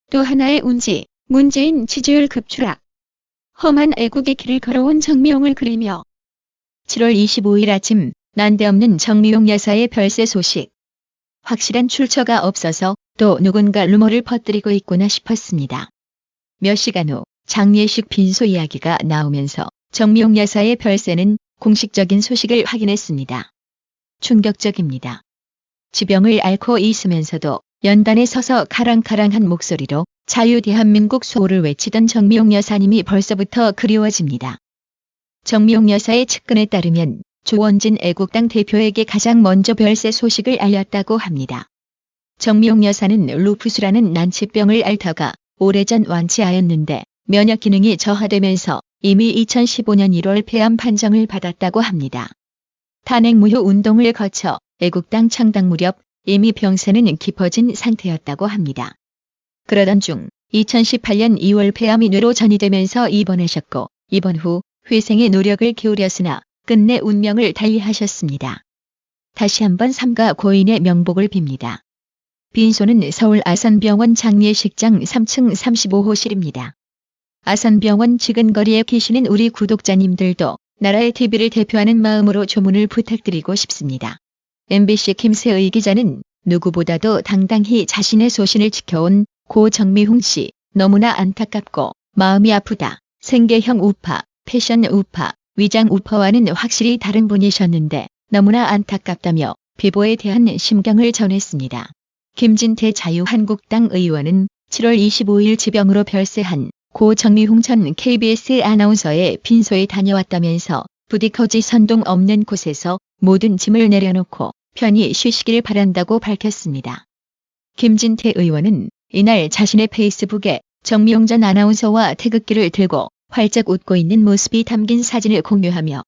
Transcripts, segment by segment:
또 하나의 운지, 문재인 지지율 급추락. 험한 애국의 길을 걸어온 정미용을 그리며 7월 25일 아침 난데없는 정미용 여사의 별세 소식. 확실한 출처가 없어서 또 누군가 루머를 퍼뜨리고 있구나 싶었습니다. 몇 시간 후 장례식 빈소 이야기가 나오면서 정미용 여사의 별세는 공식적인 소식을 확인했습니다. 충격적입니다. 지병을 앓고 있으면서도 연단에 서서 카랑카랑한 목소리로 자유대한민국 수호를 외치던 정미용 여사님이 벌써부터 그리워집니다. 정미용 여사의 측근에 따르면 조원진 애국당 대표에게 가장 먼저 별세 소식을 알렸다고 합니다. 정미용 여사는 루푸스라는 난치병을 앓다가 오래전 완치하였는데 면역 기능이 저하되면서 이미 2015년 1월 폐암 판정을 받았다고 합니다. 탄핵 무효 운동을 거쳐 애국당 창당 무렵 이미 병세는 깊어진 상태였다고 합니다. 그러던 중 2018년 2월 폐암이 뇌로 전이되면서 입원하셨고 입원 후 회생의 노력을 기울였으나 끝내 운명을 달리하셨습니다. 다시 한번 삼가 고인의 명복을 빕니다. 빈소는 서울 아산병원 장례식장 3층 35호실입니다. 아산병원 지근거리에 계시는 우리 구독자님들도 나라의 TV를 대표하는 마음으로 조문을 부탁드리고 싶습니다. MBC 김세의 기자는 누구보다도 당당히 자신의 소신을 지켜온 고 정미홍 씨 너무나 안타깝고 마음이 아프다. 생계형 우파, 패션 우파, 위장 우파와는 확실히 다른 분이셨는데 너무나 안타깝다며 비보에 대한 심경을 전했습니다. 김진태 자유한국당 의원은 7월 25일 지병으로 별세한 고 정미홍 전 KBS 아나운서의 빈소에 다녀왔다면서 부디 거지 선동 없는 곳에서 모든 짐을 내려놓고 편히 쉬시길 바란다고 밝혔습니다. 김진태 의원은 이날 자신의 페이스북에 정미홍 전 아나운서와 태극기를 들고 활짝 웃고 있는 모습이 담긴 사진을 공유하며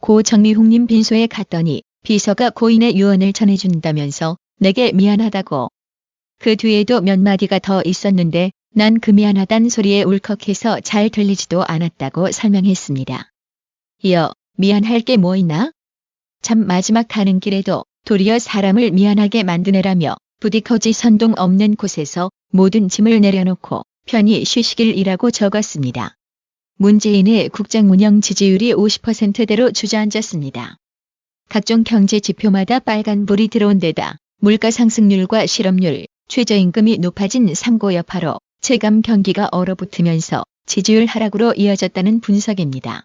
고 정미홍님 빈소에 갔더니 비서가 고인의 유언을 전해준다면서 내게 미안하다고. 그 뒤에도 몇 마디가 더 있었는데 난 그 미안하단 소리에 울컥해서 잘 들리지도 않았다고 설명했습니다. 이어 미안할 게 뭐 있나? 참 마지막 가는 길에도 도리어 사람을 미안하게 만드네라며 부디 거지 선동 없는 곳에서 모든 짐을 내려놓고 편히 쉬시길이라고 적었습니다. 문재인의 국정 운영 지지율이 50%대로 주저앉았습니다. 각종 경제 지표마다 빨간불이 들어온 데다 물가 상승률과 실업률, 최저임금이 높아진 삼고 여파로 체감 경기가 얼어붙으면서 지지율 하락으로 이어졌다는 분석입니다.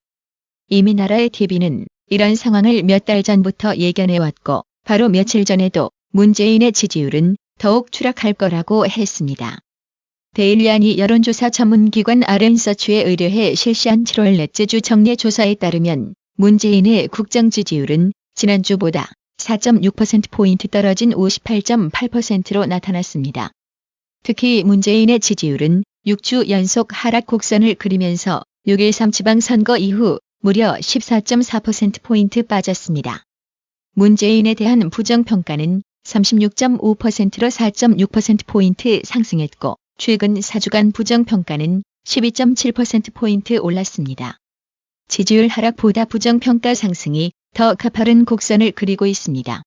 이미 나라의 TV는 이런 상황을 몇 달 전부터 예견해왔고 바로 며칠 전에도 문재인의 지지율은 더욱 추락할 거라고 했습니다. 데일리아니 여론조사 전문기관 RM서치에 의뢰해 실시한 7월 넷째 주 정례 조사에 따르면 문재인의 국정 지지율은 지난주보다 4.6%포인트 떨어진 58.8%로 나타났습니다. 특히 문재인의 지지율은 6주 연속 하락 곡선을 그리면서 6.13 지방선거 이후 무려 14.4%포인트 빠졌습니다. 문재인에 대한 부정평가는 36.5%로 4.6%포인트 상승했고 최근 4주간 부정평가는 12.7%포인트 올랐습니다. 지지율 하락보다 부정평가 상승이 더 가파른 곡선을 그리고 있습니다.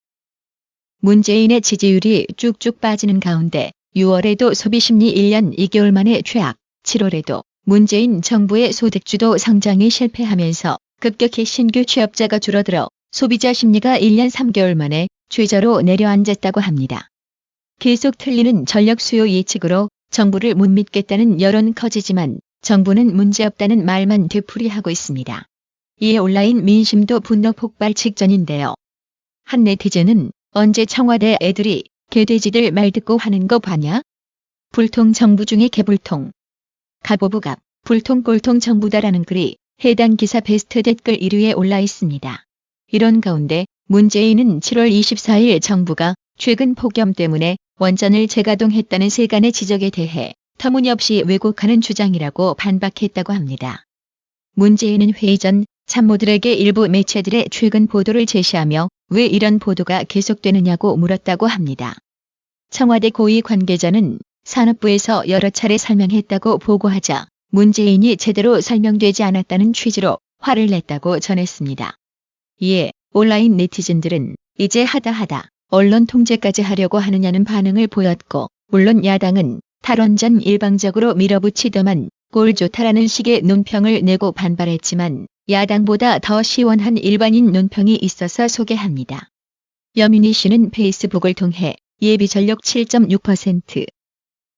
문재인의 지지율이 쭉쭉 빠지는 가운데 6월에도 소비심리 1년 2개월 만에 최악, 7월에도 문재인 정부의 소득주도 성장이 실패하면서 급격히 신규 취업자가 줄어들어 소비자 심리가 1년 3개월 만에 최저로 내려앉았다고 합니다. 계속 틀리는 전력 수요 예측으로 정부를 못 믿겠다는 여론 커지지만 정부는 문제없다는 말만 되풀이하고 있습니다. 이에 온라인 민심도 분노 폭발 직전인데요. 한 네티즌은 언제 청와대 애들이 개돼지들 말 듣고 하는 거 봤냐? 불통 정부 중에 개불통. 가보부갑, 불통 꼴통 정부다라는 글이 해당 기사 베스트 댓글 1위에 올라 있습니다. 이런 가운데 문재인은 7월 24일 정부가 최근 폭염 때문에 원전을 재가동했다는 세간의 지적에 대해 터무니없이 왜곡하는 주장이라고 반박했다고 합니다. 문재인은 회의 전 참모들에게 일부 매체들의 최근 보도를 제시하며 왜 이런 보도가 계속되느냐고 물었다고 합니다. 청와대 고위 관계자는 산업부에서 여러 차례 설명했다고 보고하자 문재인이 제대로 설명되지 않았다는 취지로 화를 냈다고 전했습니다. 이에 온라인 네티즌들은 이제 하다 언론 통제까지 하려고 하느냐는 반응을 보였고 물론 야당은 탈원전 일방적으로 밀어붙이더만 꼴 좋다라는 식의 논평을 내고 반발했지만 야당보다 더 시원한 일반인 논평이 있어서 소개합니다. 여민희 씨는 페이스북을 통해 예비 전력 7.6%.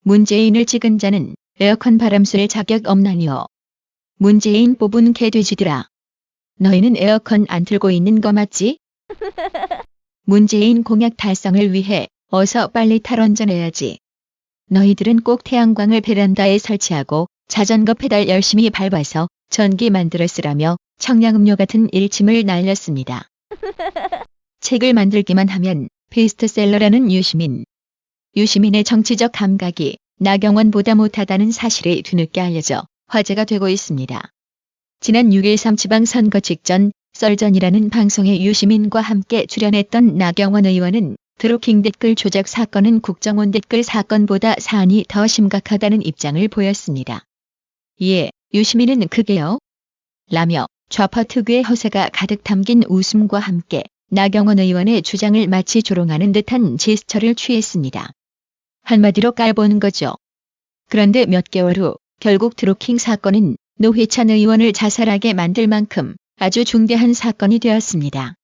문재인을 찍은 자는 에어컨 바람 쐴 자격 없나니요. 문재인 뽑은 개돼지들아. 너희는 에어컨 안 틀고 있는 거 맞지? 문재인 공약 달성을 위해 어서 빨리 탈원전해야지. 너희들은 꼭 태양광을 베란다에 설치하고 자전거 페달 열심히 밟아서 전기 만들어 쓰라며 청량음료 같은 일침을 날렸습니다. 책을 만들기만 하면 베스트셀러라는 유시민. 유시민의 정치적 감각이 나경원보다 못하다는 사실이 뒤늦게 알려져 화제가 되고 있습니다. 지난 6일 삼지방선거 직전 썰전이라는 방송에 유시민과 함께 출연했던 나경원 의원은 드루킹 댓글 조작 사건은 국정원 댓글 사건보다 사안이 더 심각하다는 입장을 보였습니다. 이에 유시민은 그게요? 라며 좌파 특유의 허세가 가득 담긴 웃음과 함께 나경원 의원의 주장을 마치 조롱하는 듯한 제스처를 취했습니다. 한마디로 깔보는 거죠. 그런데 몇 개월 후 결국 드루킹 사건은 노회찬 의원을 자살하게 만들 만큼 아주 중대한 사건이 되었습니다.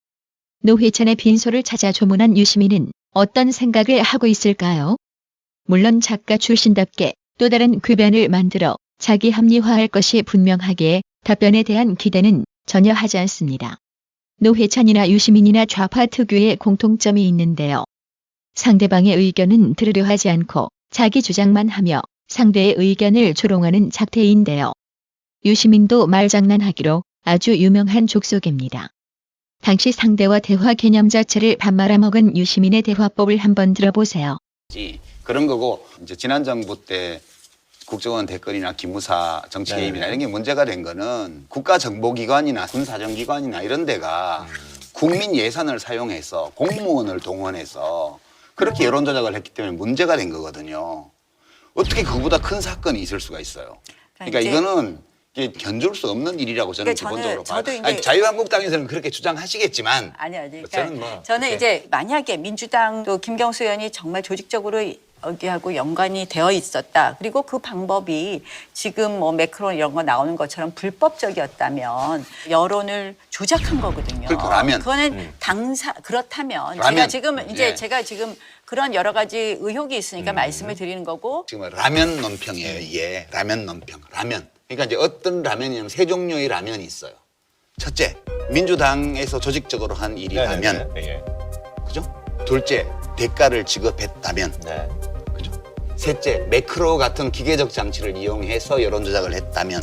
노회찬의 빈소를 찾아 조문한 유시민은 어떤 생각을 하고 있을까요? 물론 작가 출신답게 또 다른 궤변을 만들어 자기 합리화할 것이 분명하기에 답변에 대한 기대는 전혀 하지 않습니다. 노회찬이나 유시민이나 좌파 특유의 공통점이 있는데요. 상대방의 의견은 들으려 하지 않고 자기 주장만 하며 상대의 의견을 조롱하는 작태인데요. 유시민도 말장난하기로 아주 유명한 족속입니다. 당시 상대와 대화 개념 자체를 밥 말아먹은 유시민의 대화법을 한번 들어보세요. 그런 거고 이제 지난 정부 때 국정원 댓글이나 기무사 정치 개입이나 이런 게 문제가 된 거는 국가정보기관이나 군사정기관이나 이런 데가 국민 예산을 사용해서 공무원을 동원해서 그렇게 여론조작을 했기 때문에 문제가 된 거거든요. 어떻게 그보다 큰 사건이 있을 수가 있어요. 그러니까 이거는 이게 견줄 수 없는 일이라고 저는 기본적으로 봐요. 아니, 자유한국당에서는 그렇게 주장하시겠지만 그러니까 저는 이제 만약에 민주당도 김경수 의원이 정말 조직적으로 여기하고 연관이 되어 있었다. 그리고 그 방법이 지금 뭐 매크론 이런 거 나오는 것처럼 불법적이었다면 여론을 조작한 거거든요. 라면. 그거는 그렇다면 라면. 제가 지금 그런 여러 가지 의혹이 있으니까 말씀을 드리는 거고. 지금 라면 논평이에요. 이게 라면 논평. 라면. 그러니까 이제 어떤 라면이냐면 세 종류의 라면이 있어요. 첫째, 민주당에서 조직적으로 한 일이 라면. 그죠? 둘째, 대가를 지급했다면. 그죠? 셋째, 매크로 같은 기계적 장치를 이용해서 여론조작을 했다면.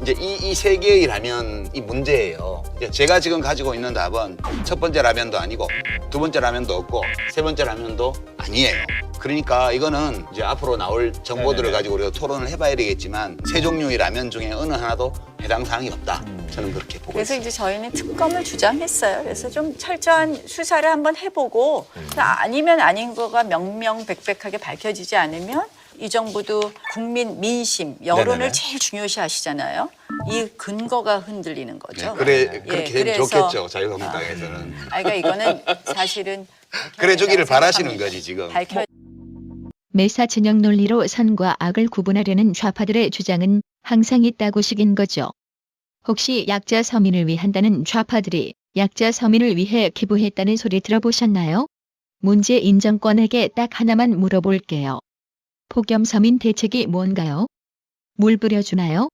이제 이 세 개의 라면이 문제예요. 이제 제가 지금 가지고 있는 답은 첫 번째 라면도 아니고 두 번째 라면도 없고 세 번째 라면도 아니에요. 그러니까 이거는 이제 앞으로 나올 정보들을 가지고 우리가 토론을 해봐야 되겠지만 세 종류의 라면 중에 어느 하나도 해당 사항이 없다. 저는 그렇게 보고 그래서 있습니다. 이제 저희는 특검을 주장했어요. 그래서 좀 철저한 수사를 한번 해보고 아니면 아닌 거가 명명백백하게 밝혀지지 않으면 이 정부도 국민 민심, 여론을 제일 중요시 하시잖아요. 이 근거가 흔들리는 거죠. 그렇게 되면 좋겠죠. 자유한국당에서는. 그러니까 이거는 사실은 그래 주기를 바라시는 거지 지금. 매사 진영 논리로 선과 악을 구분하려는 좌파들의 주장은 항상 있다고 식인 거죠. 혹시 약자 서민을 위한다는 좌파들이 약자 서민을 위해 기부했다는 소리 들어보셨나요? 문재인 정권에게 딱 하나만 물어볼게요. 폭염 서민 대책이 뭔가요? 물 뿌려주나요?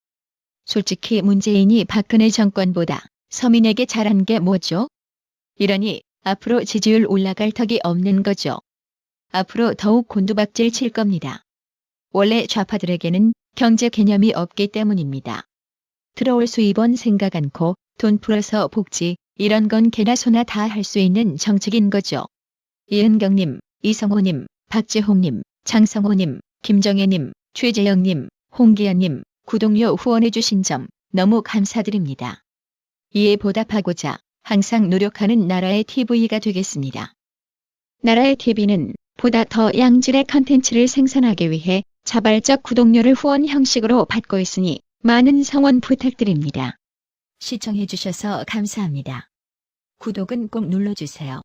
솔직히 문재인이 박근혜 정권보다 서민에게 잘한 게 뭐죠? 이러니 앞으로 지지율 올라갈 턱이 없는 거죠. 앞으로 더욱 곤두박질 칠 겁니다. 원래 좌파들에게는 경제 개념이 없기 때문입니다. 들어올 수입원 생각 않고 돈 풀어서 복지, 이런 건 개나 소나 다 할 수 있는 정책인 거죠. 이은경님, 이성호님, 박재홍님, 장성호님, 김정혜님, 최재영님, 홍기현님, 구독료 후원해주신 점 너무 감사드립니다. 이에 보답하고자 항상 노력하는 나라의 TV가 되겠습니다. 나라의 TV는 보다 더 양질의 컨텐츠를 생산하기 위해 자발적 구독료를 후원 형식으로 받고 있으니 많은 성원 부탁드립니다. 시청해주셔서 감사합니다. 구독은 꼭 눌러주세요.